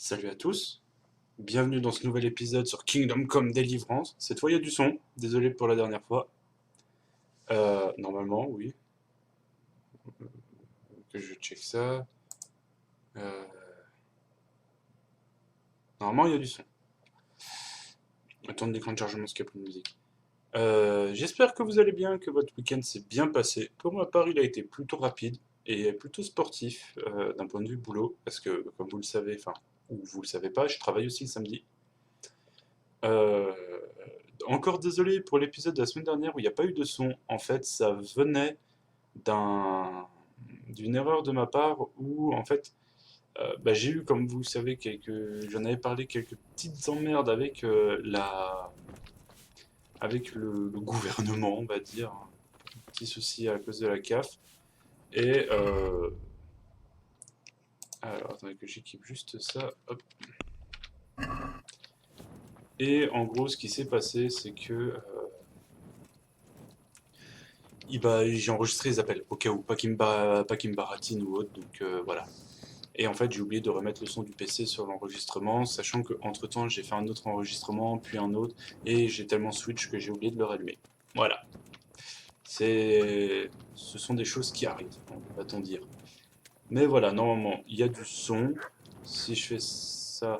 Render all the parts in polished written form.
Salut à tous, bienvenue dans ce nouvel épisode sur Kingdom Come Deliverance. Cette fois il y a du son, désolé pour la dernière fois. Normalement, oui, que je check ça. Euh, Normalement il y a du son. Attends d'écran de chargement, Skype de musique. J'espère que vous allez bien, que votre week-end s'est bien passé. Pour ma part, il a été plutôt rapide et plutôt sportif d'un point de vue boulot, parce que comme vous le savez, enfin, ou vous le savez pas, je travaille aussi le samedi. Euh, Encore désolé pour l'épisode de la semaine dernière où il n'y a pas eu de son. En fait, ça venait d'un d'une erreur de ma part où en fait j'ai eu, comme vous le savez, j'en avais parlé, quelques petites emmerdes avec avec le gouvernement, on va dire, un petit souci à cause de la CAF. Et alors attendez que j'équipe juste ça, hop. Et en gros, ce qui s'est passé, c'est que j'ai enregistré les appels au cas où, pas qu'il me baratine ou autre, donc voilà. Et en fait, j'ai oublié de remettre le son du PC sur l'enregistrement, sachant qu'entre temps, j'ai fait un autre enregistrement, puis un autre, et j'ai tellement switch que j'ai oublié de le rallumer. Voilà. Ce sont des choses qui arrivent, va-t-on dire. Mais voilà, normalement, il y a du son. Si je fais ça,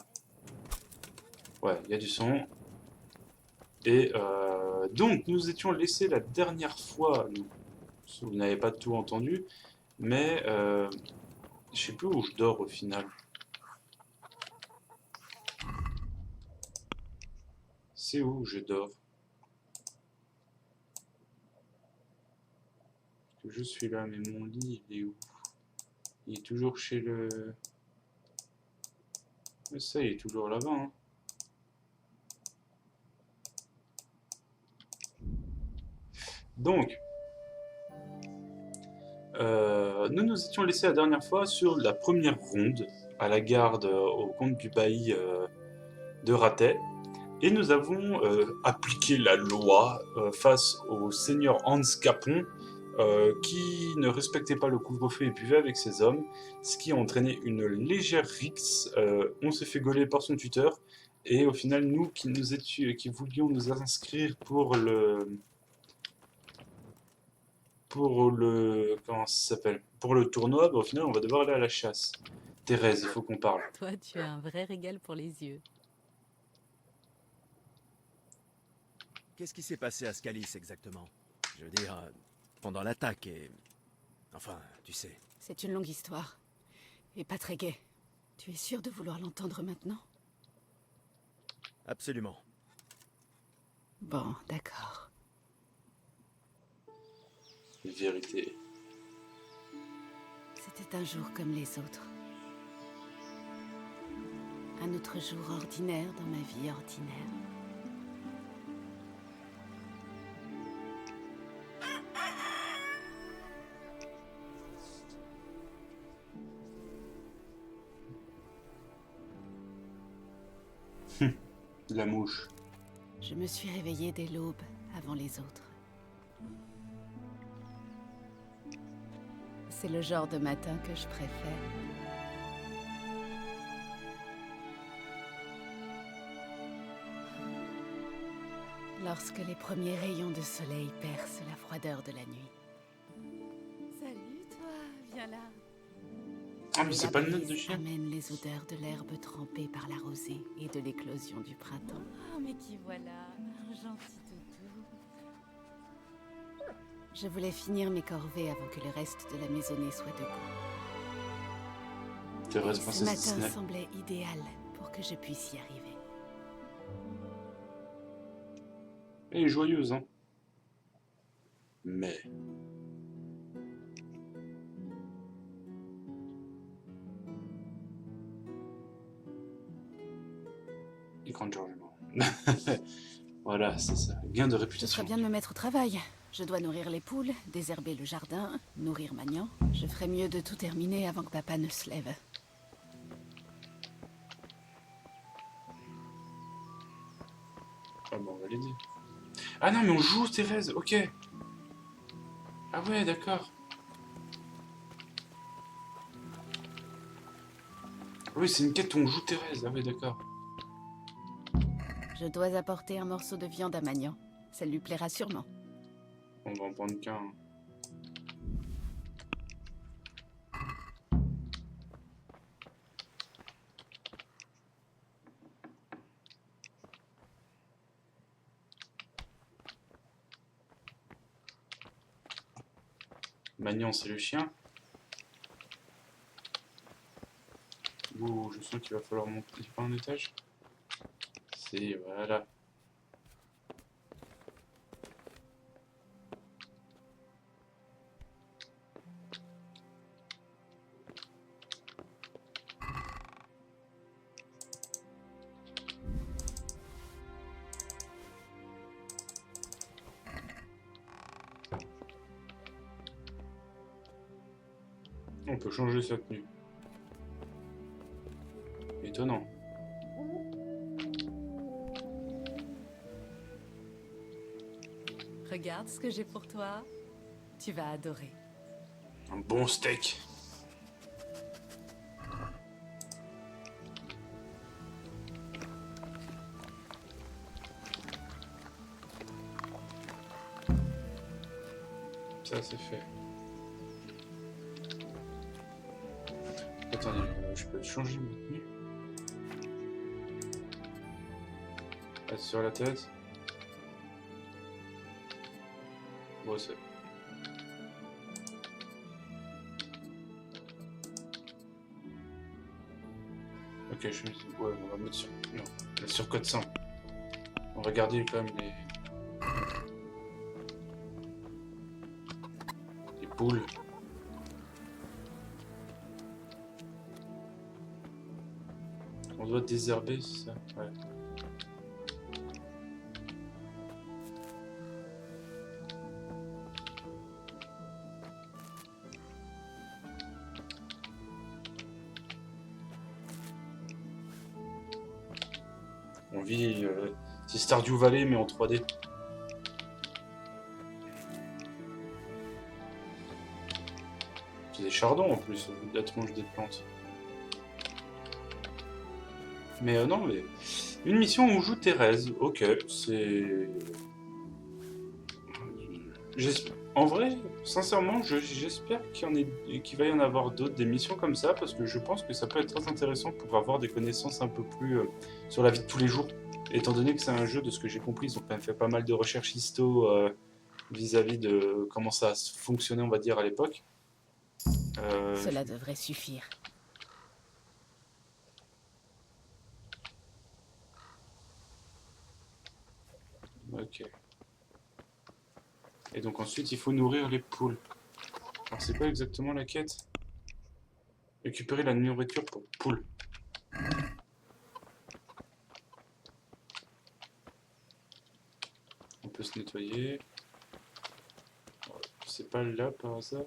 ouais, il y a du son. Et donc, nous étions laissés la dernière fois, vous n'avez pas tout entendu, mais je sais plus où je dors au final. C'est où je dors? Que je suis là, mais mon lit, il est où? Il est toujours chez le... Mais ça, il est toujours là-bas, hein. Donc, nous nous étions laissés la dernière fois sur la première ronde, à la garde au compte du bailli de Ratet, et nous avons appliqué la loi face au seigneur Hans Capon, qui ne respectait pas le couvre-feu et buvait avec ses hommes, ce qui a entraîné une légère rixe. On s'est fait gauler par son tuteur, et au final, nous qui voulions nous inscrire comment ça s'appelle? Pour le tournoi, au final, on va devoir aller à la chasse. Thérèse, il faut qu'on parle. Toi, tu as un vrai régal pour les yeux. Qu'est-ce qui s'est passé à Scalis exactement? Je veux dire, pendant l'attaque et... Enfin, tu sais. C'est une longue histoire. Et pas très gaie. Tu es sûr de vouloir l'entendre maintenant? Absolument. Bon, d'accord. Vérité. C'était un jour comme les autres. Un autre jour ordinaire dans ma vie ordinaire. La mouche. Je me suis réveillée dès l'aube, avant les autres. C'est le genre de matin que je préfère. Lorsque les premiers rayons de soleil percent la froideur de la nuit. Salut toi, viens là. Ah, mais c'est pas le note de brise chien. amène les odeurs de l'herbe trempée par la rosée et de l'éclosion du printemps. Oh, mais qui voilà, un gentil toutou. Je voulais finir mes corvées avant que le reste de la maisonnée soit debout. Thérèse, Et ce princesse matin Disney. semblait idéal pour que je puisse y arriver. Elle est joyeuse, hein. Mais... Écran de chargement. Voilà, c'est ça. Gain de Ce réputation. serait bien de me mettre au travail. Je dois nourrir les poules, désherber le jardin, nourrir Magnan. Je ferais mieux de tout terminer avant que papa ne se lève. Ah bon, on va l'aider. Ah non, mais on joue, Thérèse, ok. Ah ouais, d'accord. Oui, c'est une quête où on joue Thérèse. Ah oui, d'accord. Je dois apporter un morceau de viande à Magnan. Ça lui plaira sûrement. On va en prendre qu'un. Magnan, c'est le chien. Ouh, je sens qu'il va falloir monter. Il y a pas un étage? C'est, voilà. On peut changer sa tenue. Étonnant. Regarde ce que j'ai pour toi. Tu vas adorer. Un bon steak. Ça, c'est fait. Attendez, je peux changer ma tenue? Ah, sur la tête. Bon, c'est... Ok, je suis... Ouais, on va mettre sur... Non, sur code 100. On va garder quand même les poules. On doit désherber, c'est ça? Ouais. On vit... c'est Stardew Valley, mais en 3D. C'est des chardons en plus, au lieu de la tronche des plantes. Mais non, mais... Une mission où on joue Thérèse. Ok, c'est... En vrai, sincèrement, j'espère qu'il va y en avoir d'autres, des missions comme ça, parce que je pense que ça peut être très intéressant pour avoir des connaissances un peu plus sur la vie de tous les jours. Étant donné que c'est un jeu, de ce que j'ai compris, ils ont quand même fait pas mal de recherches histo vis-à-vis de comment ça fonctionnait, on va dire, à l'époque. Cela devrait suffire. Ok. Et donc ensuite, il faut nourrir les poules. Alors, c'est quoi exactement la quête? Récupérer la nourriture pour poules. On peut se nettoyer. C'est pas là par hasard?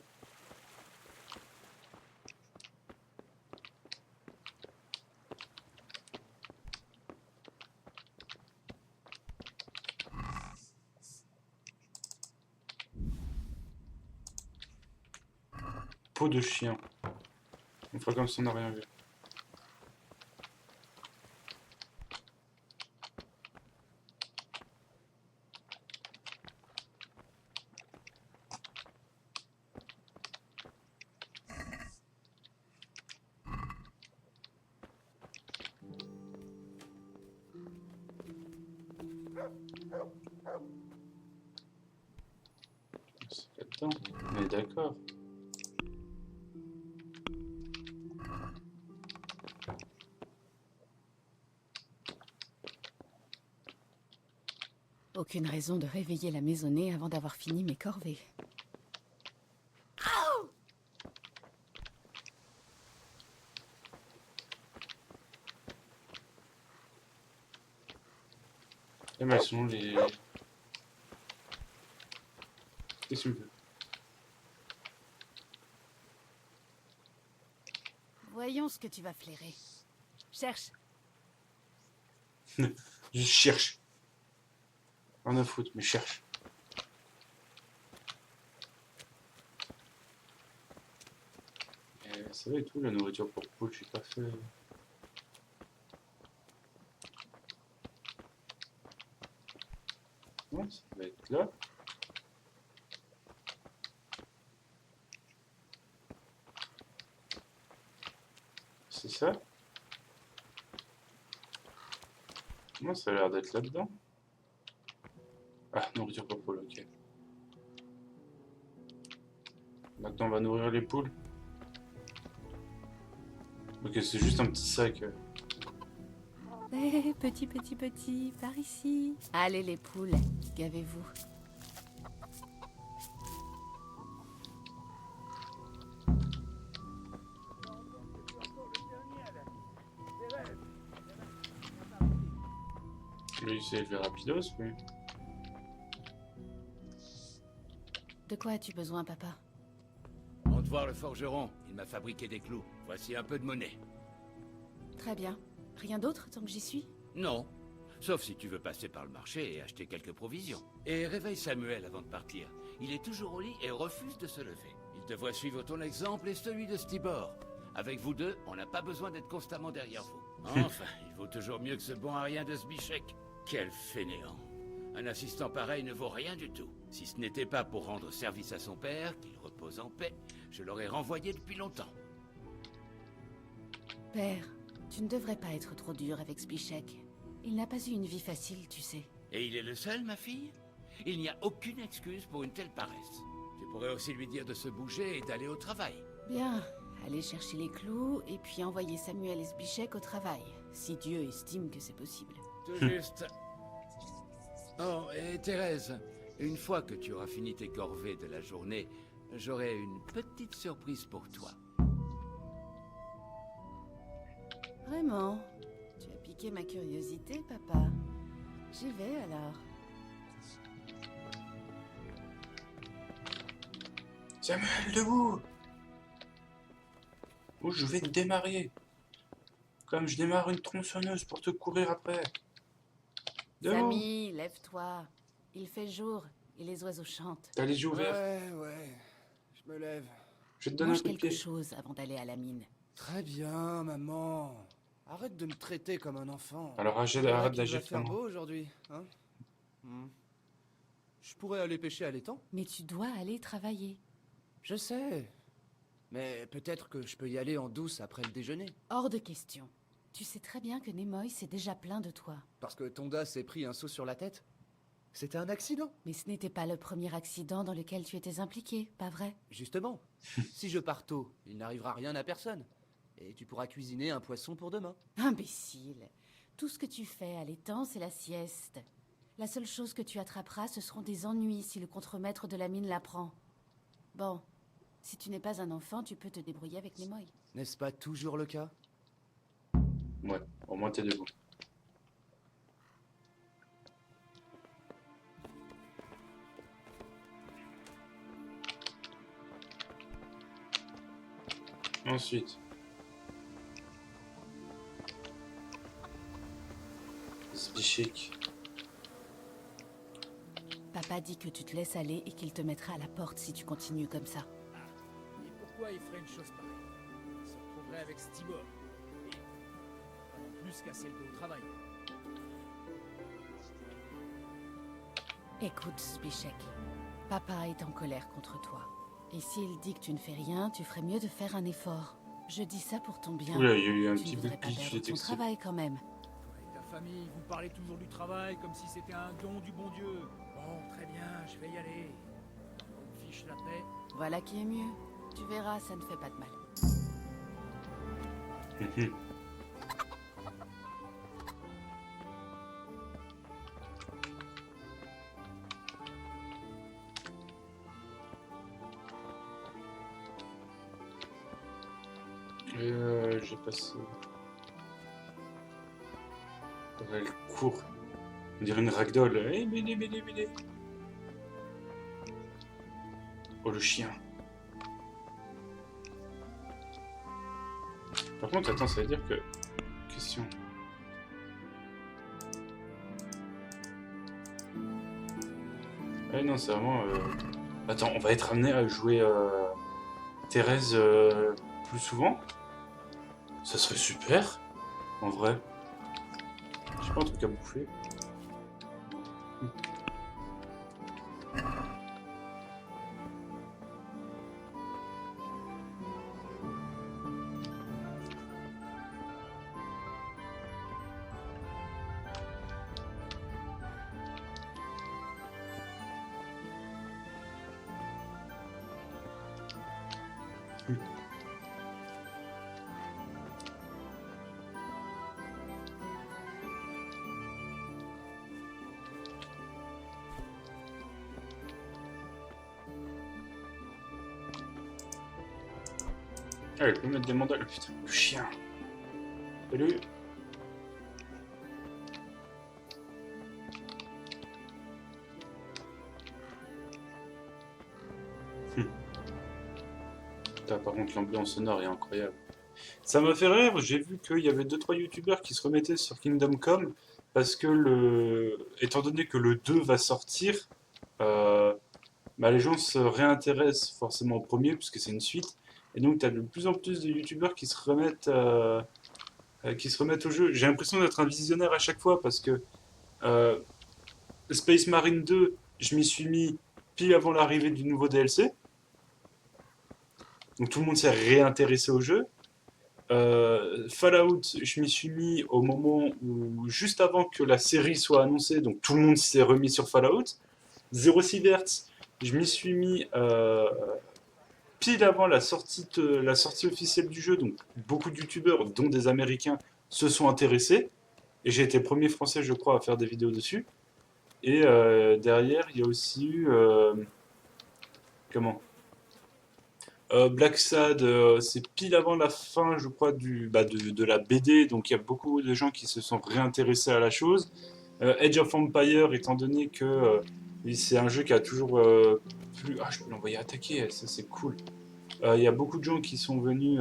Peau de chien. On fera comme si on n'a rien vu. C'est là-dedans. Mais d'accord. Aucune raison de réveiller la maisonnée avant d'avoir fini mes corvées. Et mais elles sont les... Qu'est-ce que tu me veux? Voyons ce que tu vas flairer. Cherche. Je cherche. Rien à foutre, mais cherche. Ça va et tout, la nourriture pour poules, j'ai pas fait... normalement, ça va être là. C'est ça? Moi, ça a l'air d'être là-dedans. Ah, nourriture pour poule, ok. Maintenant, on va nourrir les poules. Ok, c'est juste un petit sac. Hé, petit, par ici. Allez les poules, gavez-vous. Lui, il s'est élevé rapidos, lui. De quoi as-tu besoin, papa? On te voir le forgeron. Il m'a fabriqué des clous. Voici un peu de monnaie. Très bien. Rien d'autre tant que j'y suis? Non. Sauf si tu veux passer par le marché et acheter quelques provisions. Et réveille Samuel avant de partir. Il est toujours au lit et refuse de se lever. Il te voit suivre ton exemple et celui de Stibor. Avec vous deux, on n'a pas besoin d'être constamment derrière vous. Enfin, il vaut toujours mieux que ce bon à rien de Zbiszek. Quel fainéant. Un assistant pareil ne vaut rien du tout. Si ce n'était pas pour rendre service à son père, qu'il repose en paix, je l'aurais renvoyé depuis longtemps. Père, tu ne devrais pas être trop dur avec Zbiszek. Il n'a pas eu une vie facile, tu sais. Et il est le seul, ma fille? Il n'y a aucune excuse pour une telle paresse. Tu pourrais aussi lui dire de se bouger et d'aller au travail. Bien, allez chercher les clous et puis envoyer Samuel et Zbiszek au travail, si Dieu estime que c'est possible. Tout juste. Oh, et Thérèse, une fois que tu auras fini tes corvées de la journée, j'aurai une petite surprise pour toi. Vraiment? Tu as piqué ma curiosité, papa. J'y vais alors. Samuel, debout! Ou je vais te démarrer. Comme je démarre une tronçonneuse pour te courir après. Debout! Samy, lève-toi. Il fait jour et les oiseaux chantent. T'as les yeux ouverts. Ouais, je me lève. Je vais te donner un Mange coup de quelque pied. chose avant d'aller à la mine. Très bien, maman. Arrête de me traiter comme un enfant. Alors Voilà arrête qu'il d'agir va faire comme... beau aujourd'hui, hein? Je pourrais aller pêcher à l'étang. Mais tu dois aller travailler. Je sais. Mais peut-être que je peux y aller en douce après le déjeuner. Hors de question. Tu sais très bien que Nimoy s'est déjà plaint de toi. Parce que Tonda s'est pris un saut sur la tête. C'était un accident. Mais ce n'était pas le premier accident dans lequel tu étais impliqué, pas vrai? Justement. Si je pars tôt, il n'arrivera rien à personne. Et tu pourras cuisiner un poisson pour demain. Imbécile. Tout ce que tu fais à l'étang, c'est la sieste. La seule chose que tu attraperas, ce seront des ennuis si le contremaître de la mine l'apprend. Bon, si tu n'es pas un enfant, tu peux te débrouiller avec Nimoy. N'est-ce pas toujours le cas? Ouais, au moins t'es debout. Ensuite. Zbiszek. Papa dit que tu te laisses aller et qu'il te mettra à la porte si tu continues comme ça. Et pourquoi il ferait une chose pareille? Il se retrouverait avec Stibor. Et pas non plus casser le dos au travail. Écoute, Zbiszek, papa est en colère contre toi. Et s'il dit que tu ne fais rien, tu ferais mieux de faire un effort. Je dis ça pour ton bien. Oula, il y a eu un Tu petit ne peu de voudrais pas pitch, perdre les ton textes. travail quand même. Toi et ta famille, vous parlez toujours du travail comme si c'était un don du bon Dieu. Bon, très bien, je vais y aller. On me fiche la paix. Voilà qui est mieux. Tu verras, ça ne fait pas de mal. J'ai passé... Elle court. On dirait une ragdoll. Hey, BD. Oh, le chien. Par contre, attends, ça veut dire que... Question. Ouais, non, c'est vraiment... Attends, on va être amené à jouer Thérèse plus souvent. Ça serait super, en vrai. J'ai pas un truc à bouffer. Allez, je peux mettre des mandales. Putain, le chien. Salut. Putain, par contre, l'ambiance sonore est incroyable. Ça m'a fait rire, j'ai vu qu'il y avait 2-3 youtubeurs qui se remettaient sur Kingdom Come parce que étant donné que le 2 va sortir, euh, bah, les gens se réintéressent forcément au premier puisque c'est une suite. Et donc, tu as de plus en plus de youtubeurs qui se remettent au jeu. J'ai l'impression d'être un visionnaire à chaque fois parce que euh, Space Marine 2, je m'y suis mis pile avant l'arrivée du nouveau DLC. Donc tout le monde s'est réintéressé au jeu. Fallout, je m'y suis mis au moment où, juste avant que la série soit annoncée, donc tout le monde s'est remis sur Fallout. Zero Hertz, je m'y suis mis pile avant la sortie officielle du jeu, donc beaucoup de youtubeurs, dont des américains, se sont intéressés. Et j'ai été le premier français, je crois, à faire des vidéos dessus. Et derrière, il y a aussi eu. Comment Black Sad, c'est pile avant la fin, je crois, de la BD, donc il y a beaucoup de gens qui se sont réintéressés à la chose. Age of Empire, étant donné que c'est un jeu qui a toujours plus. Ah, je peux l'envoyer attaquer, ça c'est cool. Il y a beaucoup de gens qui sont venus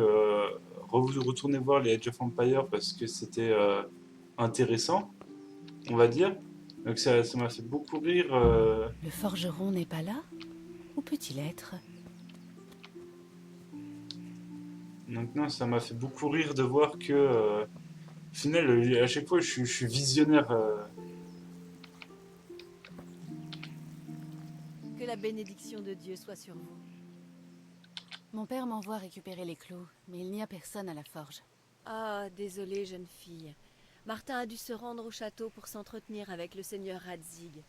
retourner voir les Age of Empire parce que c'était intéressant, on va dire. Donc ça m'a fait beaucoup rire. Le forgeron n'est pas là? Où peut-il être? Donc non, ça m'a fait beaucoup rire de voir que, au final, à chaque fois, je suis visionnaire. Que la bénédiction de Dieu soit sur vous. Mon père m'envoie récupérer les clous, mais il n'y a personne à la forge. Ah, désolée, jeune fille. Martin a dû se rendre au château pour s'entretenir avec le seigneur Radzig.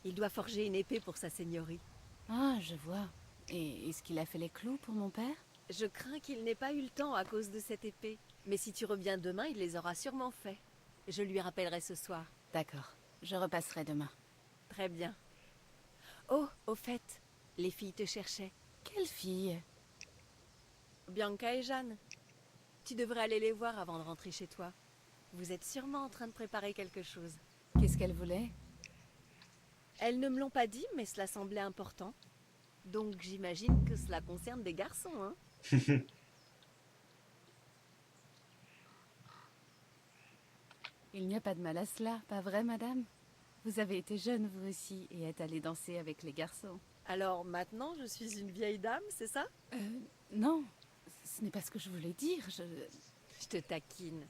Il doit forger une épée pour sa seigneurie. Ah, je vois. Et est-ce qu'il a fait les clous pour mon père? Je crains qu'il n'ait pas eu le temps à cause de cette épée. Mais si tu reviens demain, il les aura sûrement faits. Je lui rappellerai ce soir. D'accord, je repasserai demain. Très bien. Oh, au fait, les filles te cherchaient. Quelle fille? Bianca et Jeanne. Tu devrais aller les voir avant de rentrer chez toi. Vous êtes sûrement en train de préparer quelque chose. Qu'est-ce qu'elle voulait? Elles ne me l'ont pas dit, mais cela semblait important. Donc j'imagine que cela concerne des garçons, hein? Il n'y a pas de mal à cela, pas vrai, madame? Vous avez été jeune, vous aussi, et êtes allée danser avec les garçons. Alors maintenant, je suis une vieille dame, c'est ça? Non, ce n'est pas ce que je voulais dire, Je te taquine.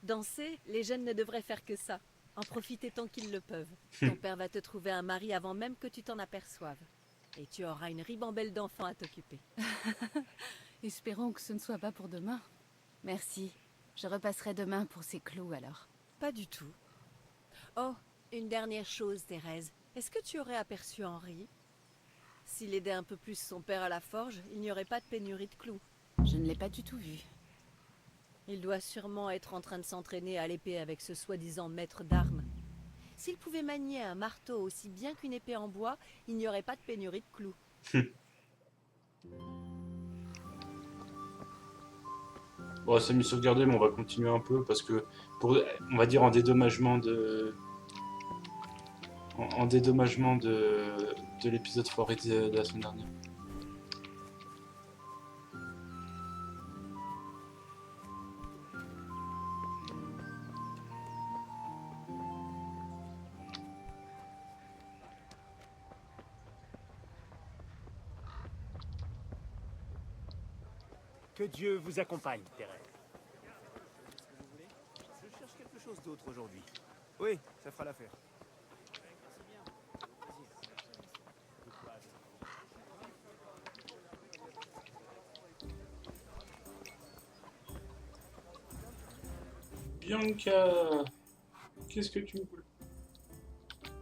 Danser, les jeunes ne devraient faire que ça. En profiter tant qu'ils le peuvent. Ton père va te trouver un mari avant même que tu t'en aperçoives. Et tu auras une ribambelle d'enfants à t'occuper. Espérons que ce ne soit pas pour demain. Merci. Je repasserai demain pour ces clous, alors. Pas du tout. Oh, une dernière chose, Thérèse. Est-ce que tu aurais aperçu Henri? S'il aidait un peu plus son père à la forge, il n'y aurait pas de pénurie de clous. Je ne l'ai pas du tout vu. Il doit sûrement être en train de s'entraîner à l'épée avec ce soi-disant maître d'armes. S'il pouvait manier un marteau aussi bien qu'une épée en bois, il n'y aurait pas de pénurie de clous. Bon, ça m'est sauvegardé, mais on va continuer un peu parce que, on va dire en dédommagement en dédommagement de l'épisode foiré de la semaine dernière. Que Dieu vous accompagne, Thérèse. Je cherche quelque chose d'autre aujourd'hui. Oui, ça fera l'affaire. Bianca, qu'est-ce que tu me voulais?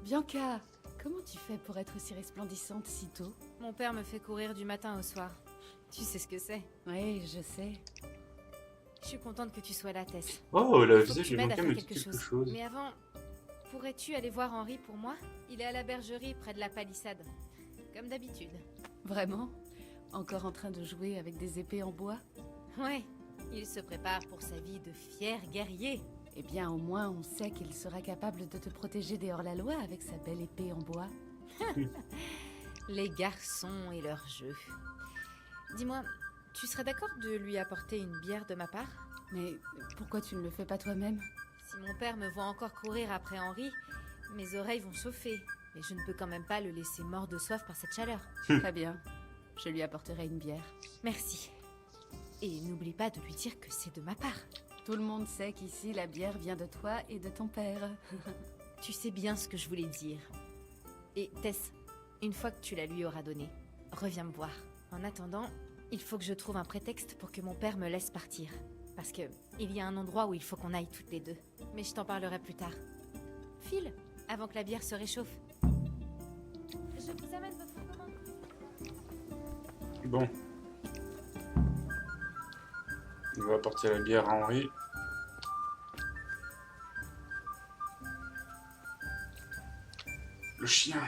Bianca, comment tu fais pour être aussi resplendissante si tôt? Mon père me fait courir du matin au soir. Tu sais ce que c'est. Oui, je sais. Je suis contente que tu sois là, Tess. Oh, la Faut que visée, tu j'ai m'aides à manqué faire me dit quelque chose. Mais avant, pourrais-tu aller voir Henri pour moi? Il est à la bergerie près de la palissade. Comme d'habitude. Vraiment? Encore en train de jouer avec des épées en bois? Ouais, il se prépare pour sa vie de fier guerrier. Eh bien, au moins, on sait qu'il sera capable de te protéger des hors-la-loi avec sa belle épée en bois. Les garçons et leurs jeux. Dis-moi, tu serais d'accord de lui apporter une bière de ma part? Mais pourquoi tu ne le fais pas toi-même? Si mon père me voit encore courir après Henri, mes oreilles vont chauffer. Mais je ne peux quand même pas le laisser mort de soif par cette chaleur. Très bien. Je lui apporterai une bière. Merci. Et n'oublie pas de lui dire que c'est de ma part. Tout le monde sait qu'ici, la bière vient de toi et de ton père. Tu sais bien ce que je voulais dire. Et Tess, une fois que tu la lui auras donnée, reviens me voir. En attendant, il faut que je trouve un prétexte pour que mon père me laisse partir. Parce que il y a un endroit où il faut qu'on aille toutes les deux. Mais je t'en parlerai plus tard. File, avant que la bière se réchauffe. Je vous amène votre commande. Bon. Il va apporter la bière à Henri. Le chien.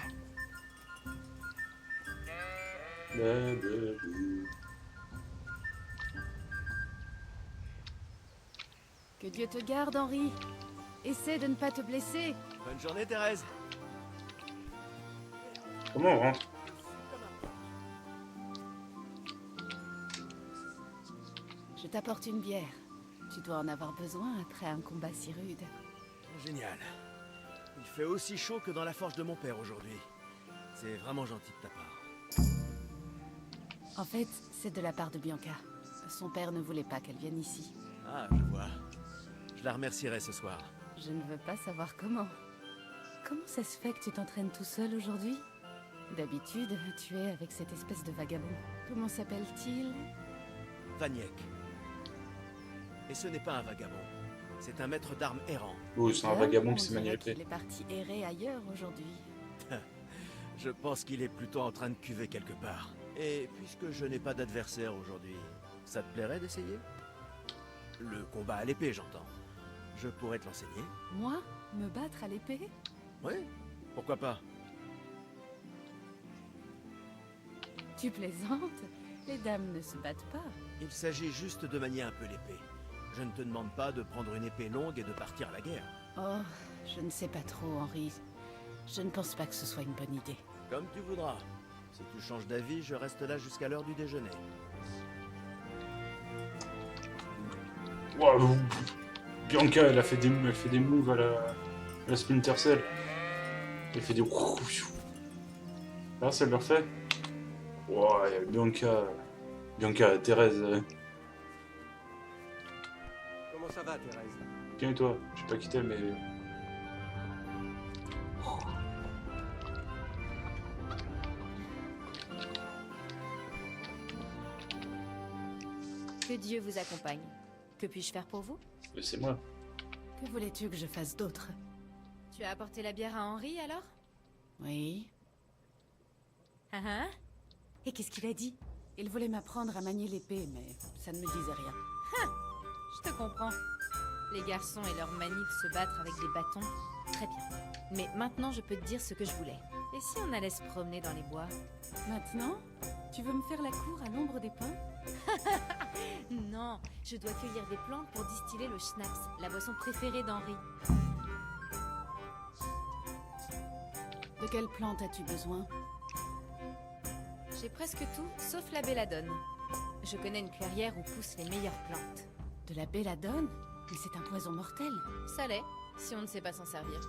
Que Dieu te garde, Henri. Essaie de ne pas te blesser. Bonne journée, Thérèse. Comment on rentre? Je t'apporte une bière. Tu dois en avoir besoin après un combat si rude. Génial. Il fait aussi chaud que dans la forge de mon père aujourd'hui. C'est vraiment gentil de ta part. En fait, c'est de la part de Bianca. Son père ne voulait pas qu'elle vienne ici. Ah, je vois. Je la remercierai ce soir. Je ne veux pas savoir comment. Comment ça se fait que tu t'entraînes tout seul aujourd'hui? D'habitude, tu es avec cette espèce de vagabond. Comment s'appelle-t-il? Vaniek. Et ce n'est pas un vagabond. C'est un maître d'armes errant. Oh, c'est un vagabond qui s'est manié l'épée. Il est parti errer ailleurs aujourd'hui. Je pense qu'il est plutôt en train de cuver quelque part. Et puisque je n'ai pas d'adversaire aujourd'hui, ça te plairait d'essayer? Le combat à l'épée, j'entends. Je pourrais te l'enseigner. Moi? Me battre à l'épée? Oui, pourquoi pas? Tu plaisantes? Les dames ne se battent pas. Il s'agit juste de manier un peu l'épée. Je ne te demande pas de prendre une épée longue et de partir à la guerre. Oh, je ne sais pas trop, Henri. Je ne pense pas que ce soit une bonne idée. Comme tu voudras. Si tu changes d'avis, je reste là jusqu'à l'heure du déjeuner. Waouh. Bianca, elle fait des moves à la Splinter Cell. Elle fait des... Là, ça le refait. Wow, Bianca, Thérèse. Comment ça va, Thérèse? Bien et toi? Je sais pas qui t'es, mais... Que Dieu vous accompagne. Que puis-je faire pour vous? C'est moi. Que voulais-tu que je fasse d'autre? Tu as apporté la bière à Henri, alors? Oui. Ah ah. Et qu'est-ce qu'il a dit? Il voulait m'apprendre à manier l'épée, mais ça ne me disait rien. Je te comprends. Les garçons et leur manie de se battre avec des bâtons, très bien. Mais maintenant, je peux te dire ce que je voulais. Et si on allait se promener dans les bois? Maintenant? Tu veux me faire la cour à l'ombre des pins? Non, je dois cueillir des plantes pour distiller le schnapps, la boisson préférée d'Henri. De quelle plante as-tu besoin? J'ai presque tout, sauf la belladone. Je connais une clairière où poussent les meilleures plantes. De la belladone? Mais c'est un poison mortel. Ça l'est, si on ne sait pas s'en servir.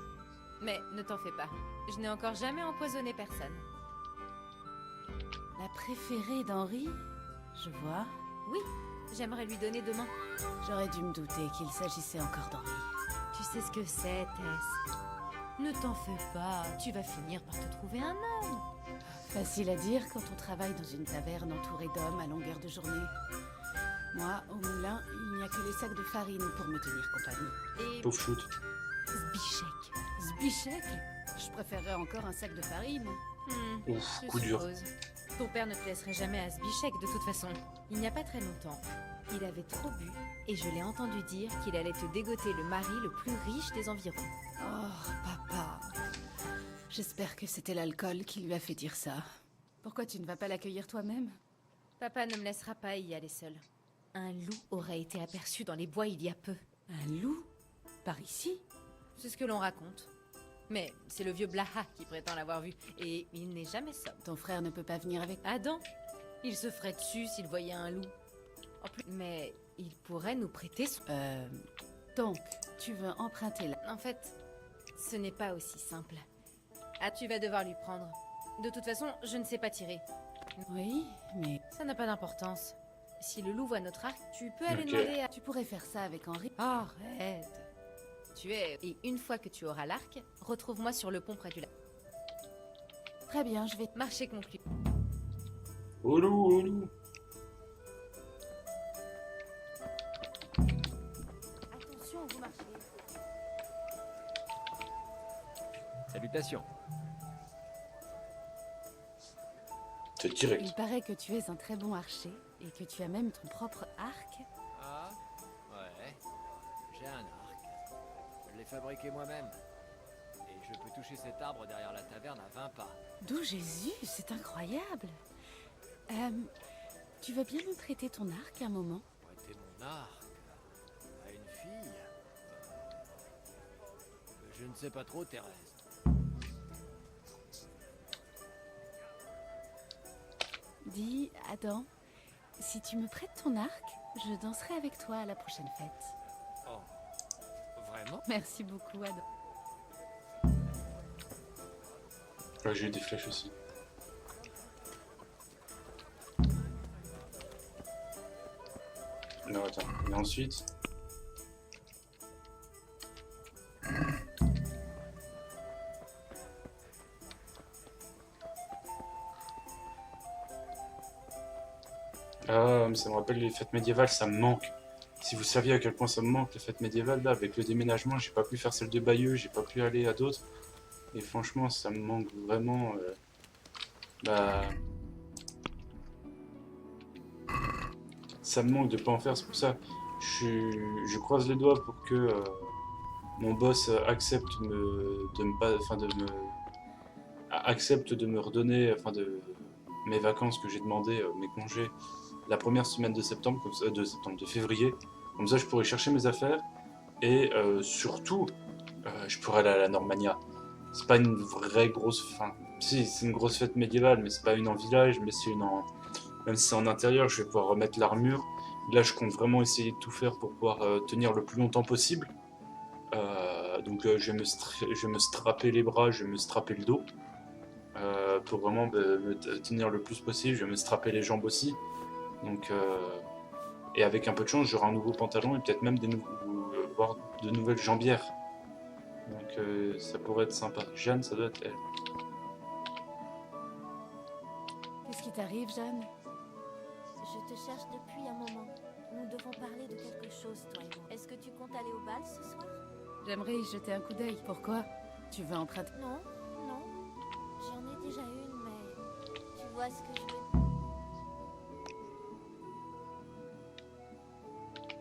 Mais ne t'en fais pas, je n'ai encore jamais empoisonné personne. La préférée d'Henri? Je vois. Oui, j'aimerais lui donner demain. J'aurais dû me douter qu'il s'agissait encore d'Henri. Tu sais ce que c'est, Tess. Ne t'en fais pas, tu vas finir par te trouver un homme. Facile à dire quand on travaille dans une taverne entourée d'hommes à longueur de journée. Moi, au moulin, il n'y a que les sacs de farine pour me tenir compagnie. Et Pauvre shoot. Zbichek. Zbichek? Je préférerais encore un sac de farine. Ouf, Je coup dur. suppose. Ton père ne te laisserait jamais à Zbichek de toute façon. Il n'y a pas très longtemps, il avait trop bu et je l'ai entendu dire qu'il allait te dégoter le mari le plus riche des environs. Oh, papa. J'espère que c'était l'alcool qui lui a fait dire ça. Pourquoi tu ne vas pas l'accueillir toi-même? Papa ne me laissera pas y aller seul. Un loup aurait été aperçu dans les bois il y a peu. Un loup? Par ici? C'est ce que l'on raconte. Mais c'est le vieux Blaha qui prétend l'avoir vu, et il n'est jamais sobre. Ton frère ne peut pas venir avec... Adam, il se ferait dessus s'il voyait un loup. En plus, mais il pourrait nous prêter son... Donc, tu veux emprunter là? En fait, ce n'est pas aussi simple. Ah, tu vas devoir lui prendre. De toute façon, je ne sais pas tirer. Oui, mais... Ça n'a pas d'importance. Si le loup voit notre arc, tu peux aller Ok. demander à... Tu pourrais faire ça avec Henri. Arrête. Tu es... Et une fois que tu auras l'arc, retrouve-moi sur le pont près du lac. Très bien, je vais... Marché conclu. Au loup, au loup. Attention, vous marchez. Salutations. C'est direct. Il paraît que tu es un très bon archer et que tu as même ton propre arc. Ah, ouais. J'ai un arc. Je l'ai fabriqué moi-même. Et je peux toucher cet arbre derrière la taverne à 20 pas. D'où Jésus, c'est incroyable. Tu veux bien me prêter ton arc un moment? Prêter mon arc à une fille. Je ne sais pas trop, Thérèse. Dis, Adam, si tu me prêtes ton arc, je danserai avec toi à la prochaine fête. Oh, vraiment? Merci beaucoup, Adam. Ouais, j'ai eu des flèches aussi. Non, attends. Mais ensuite... Ah, mais ça me rappelle les fêtes médiévales, ça me manque. Si vous saviez à quel point ça me manque, les fêtes médiévales, là, avec le déménagement, j'ai pas pu faire celle de Bayeux, j'ai pas pu aller à d'autres. Et franchement, ça me manque vraiment... bah... Ça me manque de pas en faire, c'est pour ça. Je croise les doigts pour que mon boss accepte accepte de me redonner, mes vacances que j'ai demandé, mes congés, la première semaine de septembre, de février. Comme ça, je pourrais chercher mes affaires et surtout, je pourrais aller à la Normania. C'est pas une vraie grosse, si, c'est une grosse fête médiévale, mais c'est pas une en village, mais c'est une en, même si c'est en intérieur, je vais pouvoir remettre l'armure. Là, je compte vraiment essayer de tout faire pour pouvoir tenir le plus longtemps possible. Donc, je vais me strapper les bras, je vais me strapper le dos. Pour vraiment me tenir le plus possible, je vais me strapper les jambes aussi. Donc, et avec un peu de chance, j'aurai un nouveau pantalon et peut-être même voire de nouvelles jambières. Donc, ça pourrait être sympa. Jeanne, ça doit être elle. Qu'est-ce qui t'arrive, Jeanne? Je te cherche depuis un moment. Nous devons parler de quelque chose, toi et moi. Est-ce que tu comptes aller au bal ce soir? J'aimerais y jeter un coup d'œil. Pourquoi? Tu veux emprunter? Non, non. J'en ai déjà une, mais tu vois ce que je veux.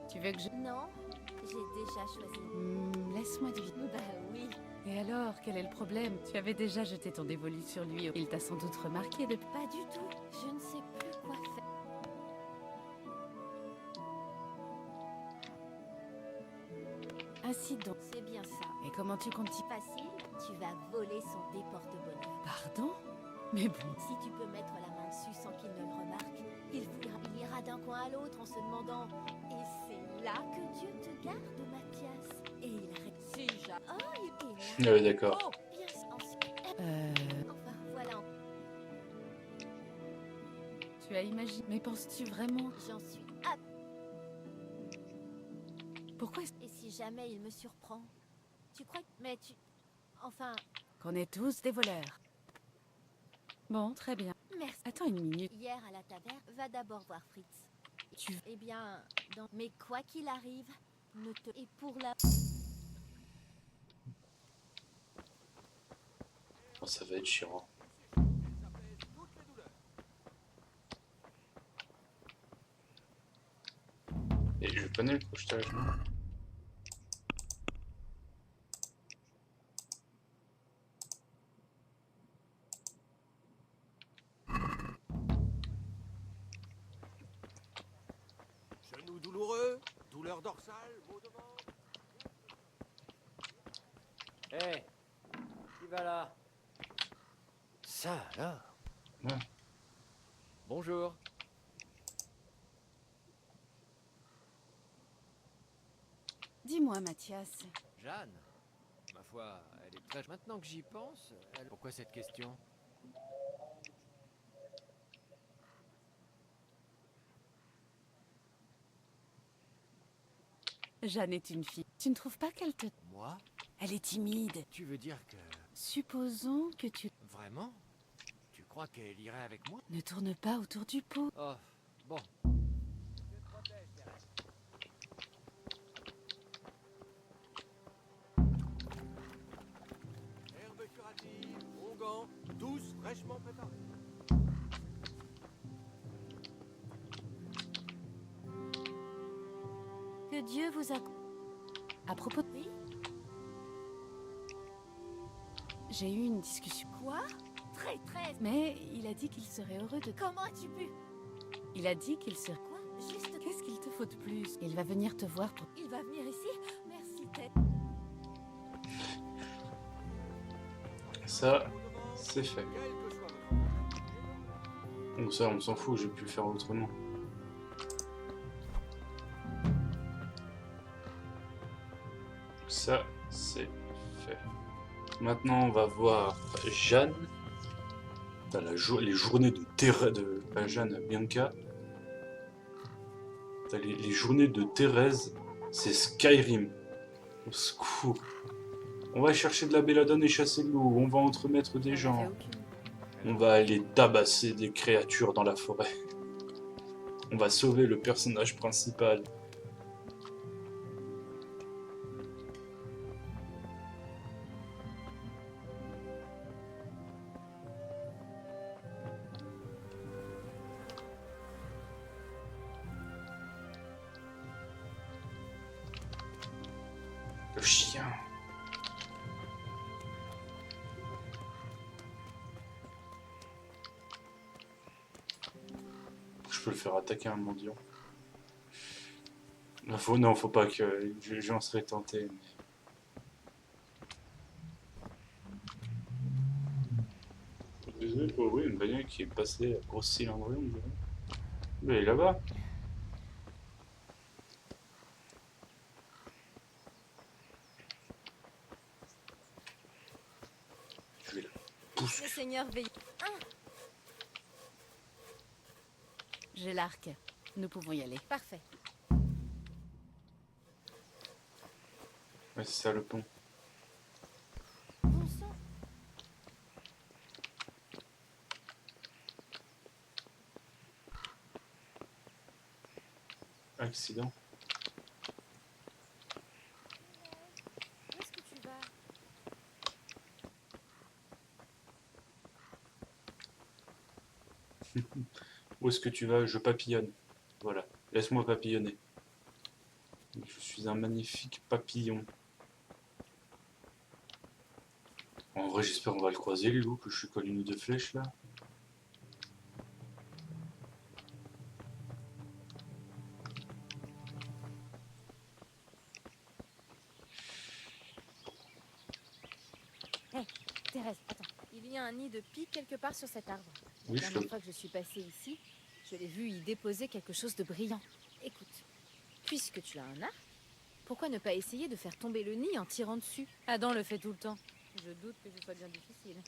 Tu veux que je... Non, j'ai déjà choisi. Laisse-moi deviner. Bah oui. Et alors, quel est le problème? Tu avais déjà jeté ton dévolu sur lui. Il t'a sans doute remarqué depuis... Pas du tout. Je ne sais plus quoi faire. Ainsi donc. C'est bien ça. Et comment tu comptes y... Facile, tu vas voler son déporte-bonheur. Pardon? Mais bon... Si tu peux mettre la main dessus sans qu'il ne le remarque, il ira d'un coin à l'autre en se demandant « Et c'est là que Dieu te garde, Mathias ?» Et il arrête. Si, oh, il Ah oui, d'accord. Oh, bien sûr. Enfin, voilà. Tu as imaginé... Mais penses-tu vraiment... J'en suis... Pourquoi Et si jamais il me surprend? Tu crois que... Mais tu... Enfin... qu'on est tous des voleurs? Bon, très bien. Merci. Attends une minute. Hier à la taverne, va d'abord voir Fritz. Eh bien, mais quoi qu'il arrive, ne te... Et pour la... Oh, ça va être chiant. Et je connais le crochetage. Moi. Genou douloureux, douleur dorsale, maux de ventre. Hé, qui va là? Ça alors? Ouais. Bonjour. Dis-moi, Mathias, Jeanne? Ma foi, elle est très... Maintenant que j'y pense, elle... Pourquoi cette question? Jeanne est une fille. Tu ne trouves pas qu'elle te... Moi? Elle est timide. Tu veux dire que... Supposons que tu... Vraiment? Tu crois qu'elle irait avec moi? Ne tourne pas autour du pot. Oh, bon. Herbe curative, onguent, tous fraîchement préparés. Que Dieu vous a... À propos de... Oui? J'ai eu une discussion. Quoi? Traîtresse! Mais il a dit qu'il serait heureux de... Comment as-tu pu? Il a dit qu'il serait... Quoi? Juste... Qu'est-ce qu'il te faut de plus? Il va venir te voir pour... Il va venir ici? Merci, Ted. Ça, c'est fait. Quel que soit votre... Bon, ça, on s'en fout, j'ai pu le faire autrement. Ça, c'est fait. Maintenant, on va voir Jeanne. T'as les journées de Thérèse, pas Jeanne, Bianca. T'as les journées de Thérèse, c'est Skyrim. Au secours. On va chercher de la belladone et chasser de l'eau. On va entremettre des gens. On va aller tabasser des créatures dans la forêt. On va sauver le personnage principal. Le chien. Je peux le faire attaquer un mendiant. Non, faut pas que j'en serais tenté. Mais... Désolé pour oui, une bagnole qui est passée à grosse cylindrée, on dirait. Mais elle est là-bas. Je vais la pousser. Le Seigneur veille. J'ai l'arc. Nous pouvons y aller. Parfait. Ouais, c'est ça le pont. Bon sang. Accident. Où est-ce que tu vas? Où est-ce que tu vas? Je papillonne. Voilà. Laisse-moi papillonner. Je suis un magnifique papillon. En vrai, j'espère qu'on va le croiser, le loup, que je suis collé une ou deux flèches là. Thérèse, attends. Il y a un nid de pie quelque part sur cet arbre. Oui, La dernière fois que je suis passée ici, je l'ai vu y déposer quelque chose de brillant. Écoute, puisque tu as un arc, pourquoi ne pas essayer de faire tomber le nid en tirant dessus? Adam le fait tout le temps. Je doute que ce soit bien difficile.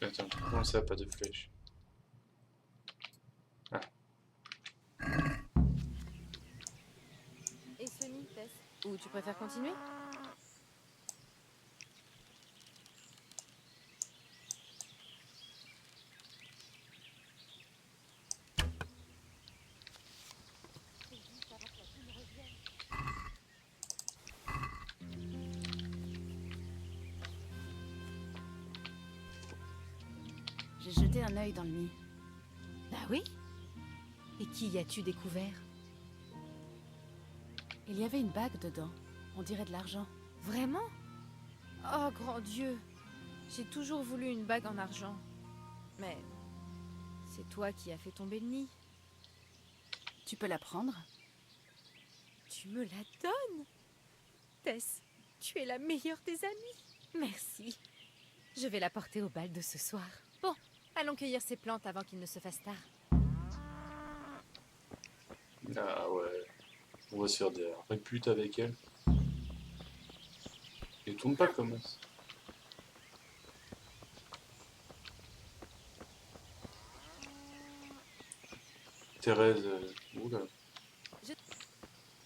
Attends, comment ça, pas de flèches? Ah. Et ce nid, Tess? Ou tu préfères continuer? jeté un œil dans le nid. Bah oui. Et qui y as-tu découvert? Il y avait une bague dedans. On dirait de l'argent. Vraiment? Oh, grand Dieu. J'ai toujours voulu une bague en argent. Mais c'est toi qui as fait tomber le nid. Tu peux la prendre? Tu me la donnes? Tess, tu es la meilleure des amies. Merci. Je vais la porter au bal de ce soir. Bon, allons cueillir ces plantes avant qu'il ne se fasse tard. Ah ouais. On va se faire des réputes avec elle. Et tourne pas comme ça. Thérèse, oula.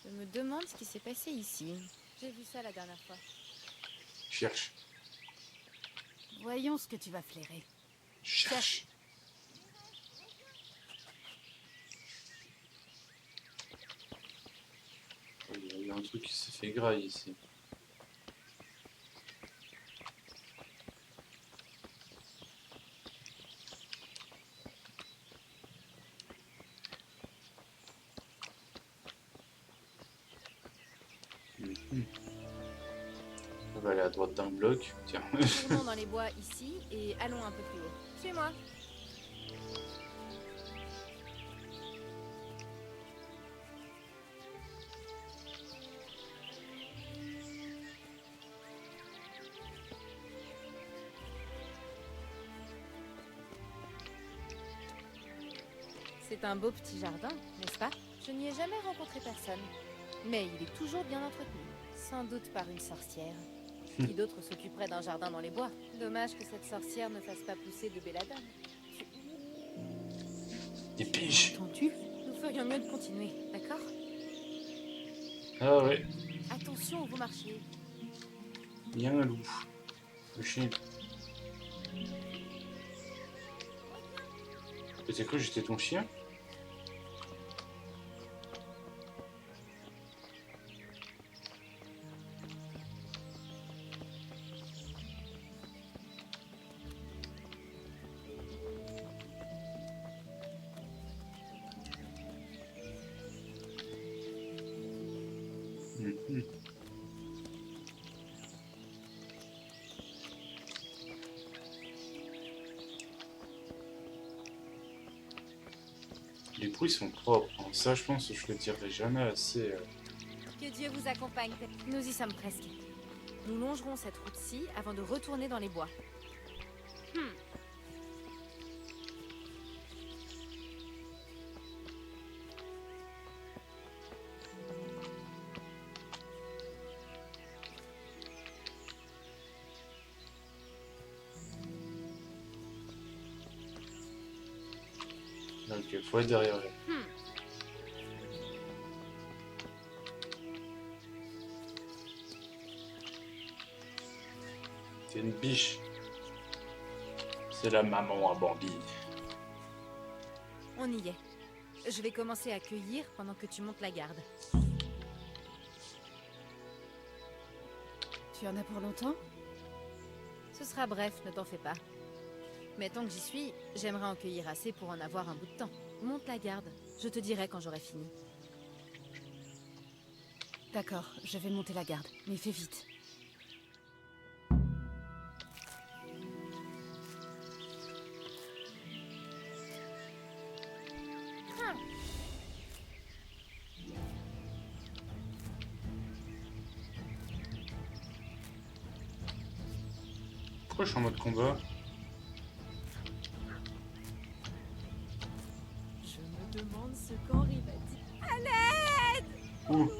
Je me demande ce qui s'est passé ici. J'ai vu ça la dernière fois. Cherche. Voyons ce que tu vas flairer. Cherche. Il y a un truc qui s'est fait graille ici. On va aller à droite d'un bloc. Tiens. Tournons dans les bois ici et allons un peu plus haut. Suis-moi. C'est un beau petit jardin, n'est-ce pas? Je n'y ai jamais rencontré personne. Mais il est toujours bien entretenu. Sans doute par une sorcière. Qui d'autre s'occuperait d'un jardin dans les bois? Dommage que cette sorcière ne fasse pas pousser de belladone. Des piges. Entends-tu? Nous ferions mieux de continuer, d'accord? Ah ouais. Attention où vous marchez. Il y a un loup. Le chien. Et t'as cru que j'étais ton chien? Les bruits sont propres, hein. Ça je pense que je le dirai jamais assez. Que Dieu vous accompagne. Nous y sommes presque. Nous longerons cette route-ci avant de retourner dans les bois. Donc il faut être derrière elle. C'est une biche. C'est la maman à Bambi. On y est. Je vais commencer à cueillir pendant que tu montes la garde. Tu en as pour longtemps? Ce sera bref, ne t'en fais pas. Mais tant que j'y suis, j'aimerais en cueillir assez pour en avoir un bout de temps. Monte la garde, je te dirai quand j'aurai fini. D'accord, je vais monter la garde, mais fais vite. Pourquoi je suis en mode combat? Je me demande ce qu'Henri va dire. À l'aide! Ouh.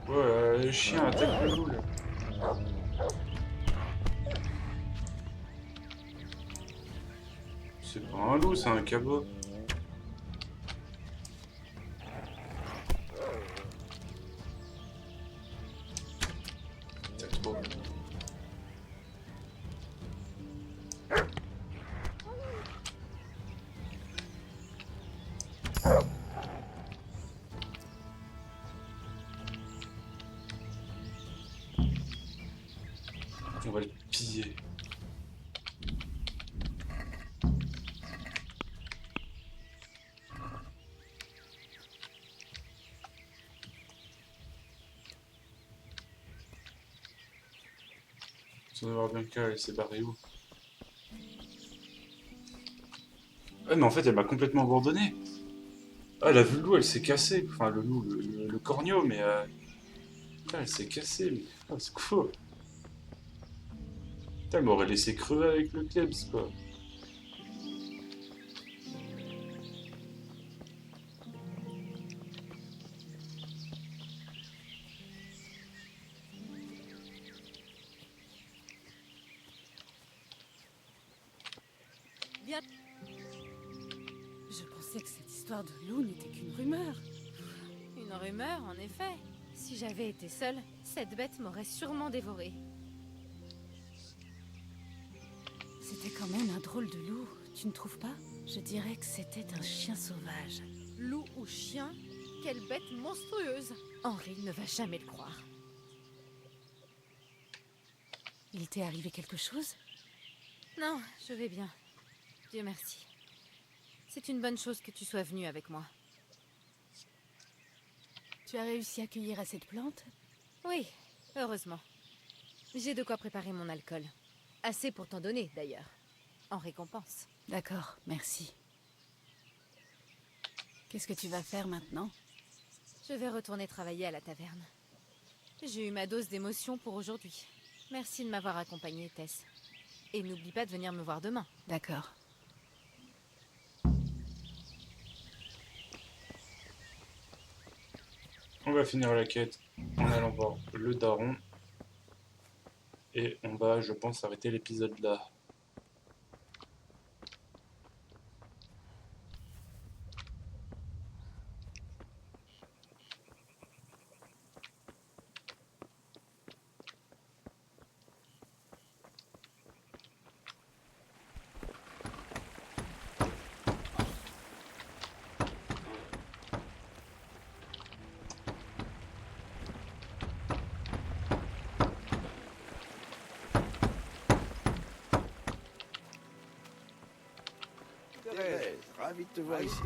Ouais, le chien attaque le loup là. C'est pas un loup, c'est un cabot. C'est trop. On va le piller. Sans avoir bien qu'à, elle s'est barrée où? Ouais, mais en fait, elle m'a complètement abandonné. Ah, elle a vu le loup, elle s'est cassée. Enfin, le loup, le corneau, mais... Putain, elle s'est cassée, mais... Oh, c'est fou. Putain, elle m'aurait laissé crever avec le Klebs, quoi. Bien. Je pensais que cette histoire de loup n'était qu'une rumeur. Une rumeur, en effet. Si j'avais été seule, cette bête m'aurait sûrement dévorée. C'était quand même un drôle de loup, tu ne trouves pas? Je dirais que c'était un chien sauvage. Loup ou chien? Quelle bête monstrueuse! Henri ne va jamais le croire. Il t'est arrivé quelque chose? Non, je vais bien. Dieu merci. C'est une bonne chose que tu sois venu avec moi. Tu as réussi à cueillir assez de plantes? Oui, heureusement. J'ai de quoi préparer mon alcool. Assez pour t'en donner, d'ailleurs. En récompense. D'accord, merci. Qu'est-ce que tu vas faire maintenant? Je vais retourner travailler à la taverne. J'ai eu ma dose d'émotion pour aujourd'hui. Merci de m'avoir accompagnée, Tess. Et n'oublie pas de venir me voir demain. D'accord. On va finir la quête en allant voir le daron. Et on va, je pense, arrêter l'épisode là. Thérèse, ravi de te voir ici.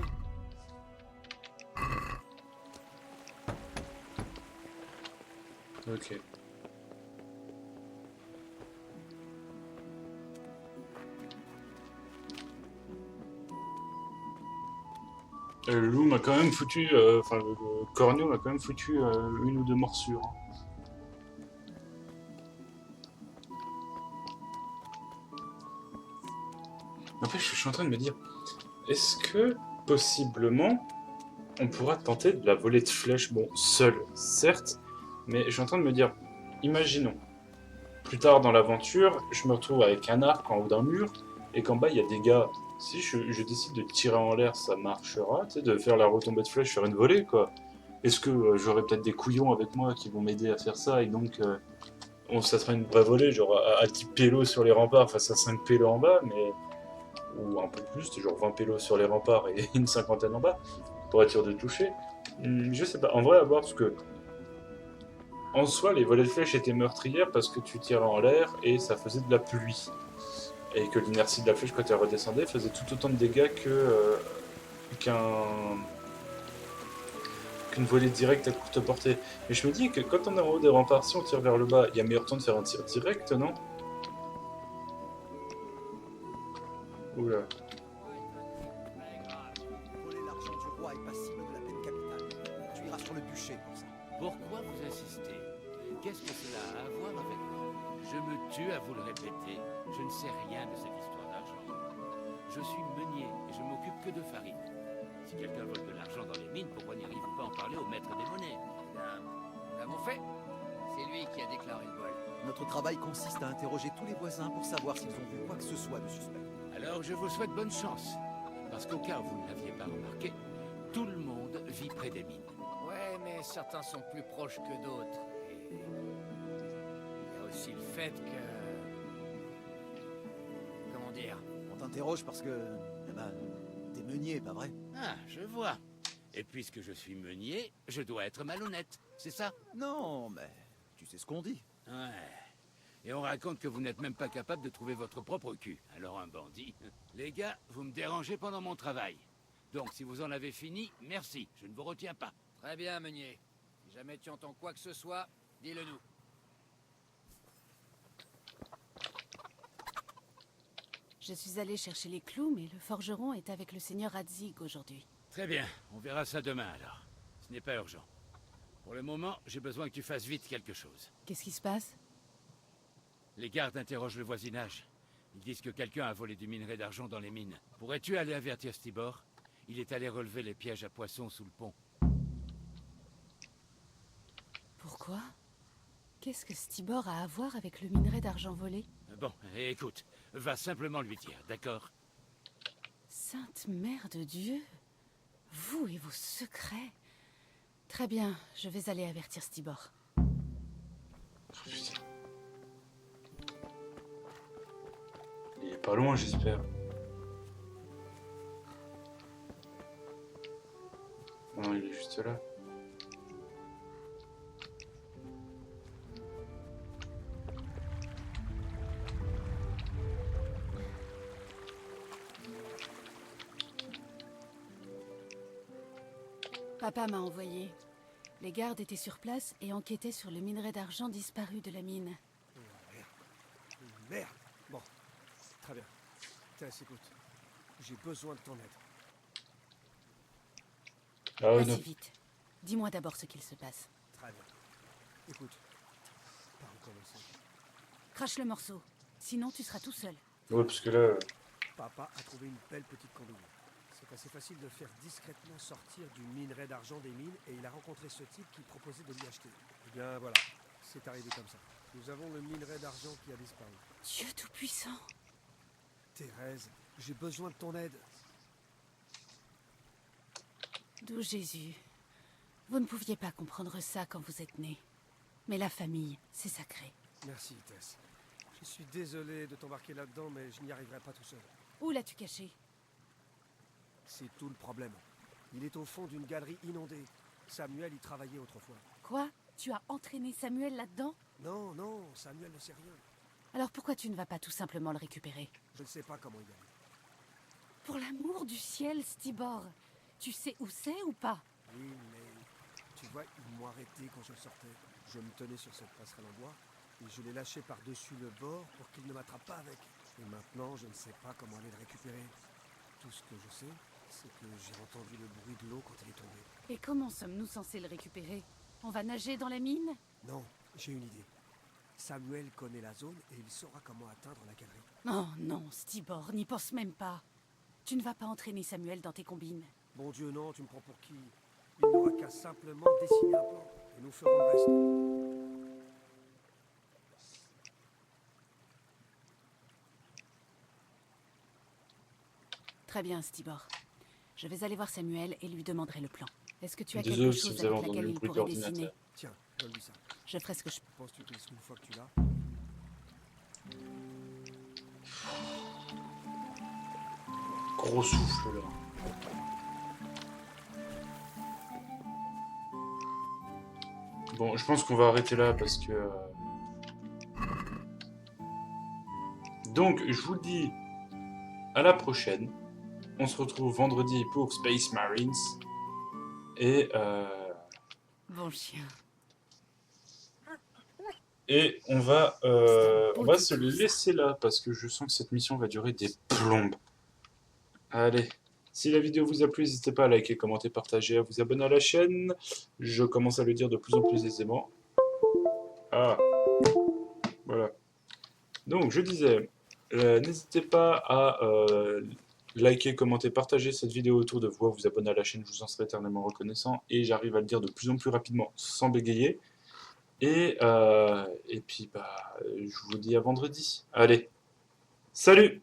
Ok. Le loup m'a quand même foutu, enfin le corneau m'a quand même foutu une ou deux morsures. En fait, je suis en train de me dire, est-ce que possiblement on pourra tenter de la volée de flèches, bon, seul, certes, mais je suis en train de me dire, imaginons, plus tard dans l'aventure, je me retrouve avec un arc en haut d'un mur, et qu'en bas il y a des gars. Si je décide de tirer en l'air, ça marchera, tu sais, de faire la retombée de flèche sur une volée, quoi. Est-ce que j'aurai peut-être des couillons avec moi qui vont m'aider à faire ça, et donc ça sera une vraie volée, genre à 10 pélos sur les remparts face à 5 pélos en bas, mais... ou un peu plus, genre 20 pélos sur les remparts et une cinquantaine en bas, pour être sûr de toucher. Je sais pas, en vrai, à voir, parce que en soi, les volets de flèches étaient meurtrières parce que tu tirais en l'air et ça faisait de la pluie. Et que l'inertie de la flèche, quand elle redescendait, faisait tout autant de dégâts qu'une volée directe à courte portée. Mais je me dis que quand on est en haut des remparts, si on tire vers le bas, il y a meilleur temps de faire un tir direct, non? Oula. Voler l'argent du roi est passible de la peine capitale. Tu iras sur le bûcher pour ça. Pourquoi vous insistez? Qu'est-ce que cela a à voir avec moi? Je me tue à vous le répéter. Je ne sais rien de cette histoire d'argent. Je suis meunier et je m'occupe que de farine. Si quelqu'un vole de l'argent dans les mines, pourquoi n'irez-vous pas en parler au maître des monnaies? Nous l'avons fait. C'est lui qui a déclaré le vol. Notre travail consiste à interroger tous les voisins pour savoir s'ils ont vu quoi que ce soit de suspect. Alors je vous souhaite bonne chance. Parce qu'au cas où vous ne l'aviez pas remarqué, tout le monde vit près des mines. Ouais, mais certains sont plus proches que d'autres. Et il y a aussi le fait que... Comment dire? On t'interroge parce que... Eh ben, t'es meunier, pas vrai? Ah, je vois. Et puisque je suis meunier, je dois être malhonnête, c'est ça? Non, mais tu sais ce qu'on dit. Ouais. Et on raconte que vous n'êtes même pas capable de trouver votre propre cul. Alors un bandit. Les gars, vous me dérangez pendant mon travail. Donc si vous en avez fini, merci, je ne vous retiens pas. Très bien, Meunier. Si jamais tu entends quoi que ce soit, dis-le nous. Je suis allée chercher les clous, mais le forgeron est avec le seigneur Radzig aujourd'hui. Très bien, on verra ça demain alors. Ce n'est pas urgent. Pour le moment, j'ai besoin que tu fasses vite quelque chose. Qu'est-ce qui se passe? Les gardes interrogent le voisinage. Ils disent que quelqu'un a volé du minerai d'argent dans les mines. Pourrais-tu aller avertir Stibor? Il est allé relever les pièges à poissons sous le pont. Pourquoi? Qu'est-ce que Stibor a à voir avec le minerai d'argent volé? Bon, écoute, va simplement lui dire, d'accord? Sainte Mère de Dieu! Vous et vos secrets! Très bien, je vais aller avertir Stibor. Putain. Il est pas loin, j'espère. Non, il est juste là. Papa m'a envoyé. Les gardes étaient sur place et enquêtaient sur le minerai d'argent disparu de la mine. Merde. Bon, très bien. Tess, écoute, j'ai besoin de ton aide. Ah ouais, Pas non. si vite. Dis-moi d'abord ce qu'il se passe. Très bien. Écoute, par où commencer? Crache le morceau. Sinon, tu seras tout seul. Ouais, parce que là... Papa a trouvé une belle petite combine. C'est assez facile de faire discrètement sortir du minerai d'argent des mines et il a rencontré ce type qui proposait de lui acheter. Eh bien voilà, c'est arrivé comme ça. Nous avons le minerai d'argent qui a disparu. Dieu tout-puissant. Thérèse, j'ai besoin de ton aide. D'où Jésus. Vous ne pouviez pas comprendre ça quand vous êtes né. Mais la famille, c'est sacré. Merci, Tess. Je suis désolé de t'embarquer là-dedans, mais je n'y arriverai pas tout seul. Où l'as-tu caché? C'est tout le problème. Il est au fond d'une galerie inondée. Samuel y travaillait autrefois. Quoi? Tu as entraîné Samuel là-dedans? Non, non, Samuel ne sait rien. Alors pourquoi tu ne vas pas tout simplement le récupérer? Je ne sais pas comment y aller. Pour l'amour du ciel, Stibor, tu sais où c'est ou pas? Oui, mais tu vois, ils m'ont arrêté quand je sortais. Je me tenais sur cette passerelle en bois et je l'ai lâché par-dessus le bord pour qu'il ne m'attrape pas avec. Et maintenant, je ne sais pas comment aller le récupérer. Tout ce que je sais, c'est que j'ai entendu le bruit de l'eau quand il est tombé. Et comment sommes-nous censés le récupérer? On va nager dans la mine? Non, j'ai une idée. Samuel connaît la zone et il saura comment atteindre la galerie. Oh non, Stibor, n'y pense même pas. Tu ne vas pas entraîner Samuel dans tes combines. Bon Dieu, non, tu me prends pour qui? Il n'aura qu'à simplement dessiner un plan et nous ferons le reste. Très bien, Stibor. Je vais aller voir Samuel et lui demanderai le plan. Est-ce que tu as Désolé quelque si chose vous avez avec entendu laquelle le il bruit de pourrait l'ordinateur. dessiner? Tiens, donne-lui ça. Je ferai ce que je... Penses-tu qu'il une fois que tu l'as? Gros souffle, là. Bon, je pense qu'on va arrêter là parce que... Donc, je vous dis à la prochaine. On se retrouve vendredi pour Space Marines. Et... Bon chien. Et on va se laisser là parce que je sens que cette mission va durer des plombes. Allez, si la vidéo vous a plu, n'hésitez pas à liker, commenter, partager, à vous abonner à la chaîne. Je commence à le dire de plus en plus aisément. Ah, voilà. Donc, je disais, n'hésitez pas à liker, commenter, partager cette vidéo autour de vous, à vous abonner à la chaîne, je vous en serai éternellement reconnaissant. Et j'arrive à le dire de plus en plus rapidement, sans bégayer. Et puis, bah, je vous dis à vendredi. Allez, salut!